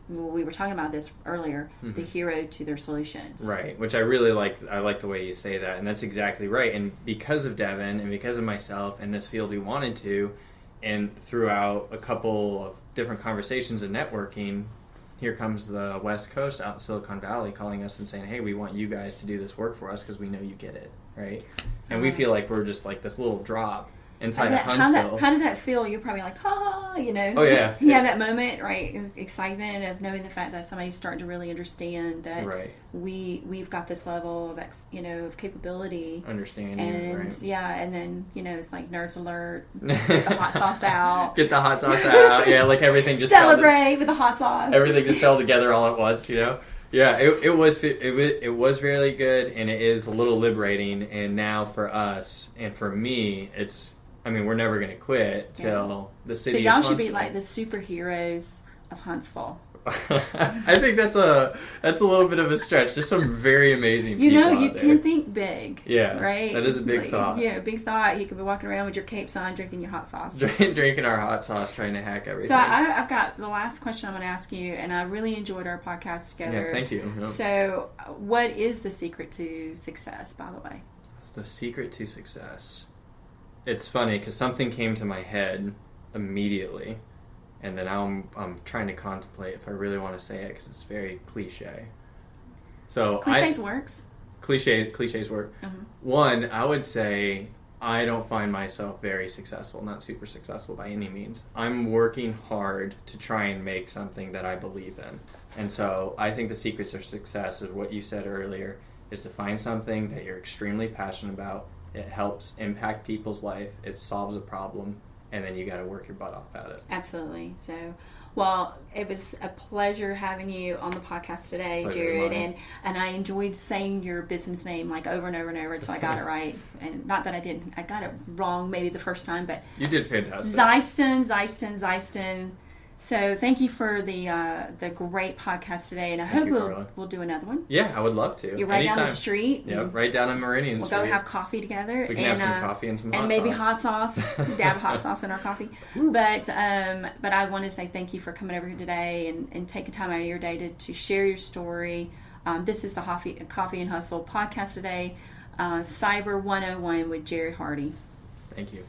[SPEAKER 1] we were talking about this earlier, the hero to their solutions.
[SPEAKER 2] Right, which I really like. I like the way you say that, and that's exactly right. And because of Devin and because of myself myself in this field we wanted to. And throughout a couple of different conversations and networking, here comes the West Coast out in Silicon Valley calling us and saying, hey, we want you guys to do this work for us because we know you get it, right? And we feel like we're just like this little drop inside of Huntsville.
[SPEAKER 1] How did that feel? You're probably like, oh yeah.
[SPEAKER 2] Oh, yeah.
[SPEAKER 1] Yeah, that moment, right? Excitement of knowing the fact that somebody's starting to really understand that we've got this level of, of capability.
[SPEAKER 2] Understanding,
[SPEAKER 1] and and then, it's like nerds alert, get the hot sauce out.
[SPEAKER 2] Get the hot sauce out. Yeah, like everything just
[SPEAKER 1] celebrate with the hot sauce.
[SPEAKER 2] Everything just fell together all at once, Yeah, it was really good, and it is a little liberating. And now for us and for me, we're never going to quit till the city.
[SPEAKER 1] So y'all should be like the superheroes of Huntsville.
[SPEAKER 2] I think that's a little bit of a stretch. There's some very amazing people
[SPEAKER 1] you
[SPEAKER 2] out there.
[SPEAKER 1] can think big.
[SPEAKER 2] Yeah,
[SPEAKER 1] right.
[SPEAKER 2] That is a big thought.
[SPEAKER 1] Yeah, a big thought. You could be walking around with your capes on, drinking your hot sauce,
[SPEAKER 2] drinking our hot sauce, trying to hack everything.
[SPEAKER 1] So I've got the last question I'm going to ask you, and I really enjoyed our podcast together.
[SPEAKER 2] Yeah, thank you. Yep.
[SPEAKER 1] So, what is the secret to success? By the way,
[SPEAKER 2] the secret to success. It's funny because something came to my head immediately, and then I'm trying to contemplate if I really want to say it because it's very cliche. So
[SPEAKER 1] cliches works.
[SPEAKER 2] Cliches work.
[SPEAKER 1] Mm-hmm.
[SPEAKER 2] One, I would say I don't find myself very successful, not super successful by any means. I'm working hard to try and make something that I believe in, and so I think the secrets of success is what you said earlier: is to find something that you're extremely passionate about. It helps impact people's life. It solves a problem, and then you got to work your butt off at it.
[SPEAKER 1] Absolutely. So, well, it was a pleasure having you on the podcast today, Jarrod, and I enjoyed saying your business name like over and over and over until I got it right. And not that I got it wrong maybe the first time, but
[SPEAKER 2] you did fantastic.
[SPEAKER 1] Xyston. So thank you for the great podcast today, and I hope we'll do another one.
[SPEAKER 2] Yeah, I would love to.
[SPEAKER 1] You're right down the street.
[SPEAKER 2] Yeah, right down in Meridian Street.
[SPEAKER 1] We'll go have coffee together.
[SPEAKER 2] We can have some coffee and some hot sauce.
[SPEAKER 1] And maybe hot sauce. Dab hot sauce in our coffee. But I want to say thank you for coming over here today and taking time out of your day to share your story. This is the Coffee and Hustle podcast today, Cyber 101 with Jarrod Hardy.
[SPEAKER 2] Thank you.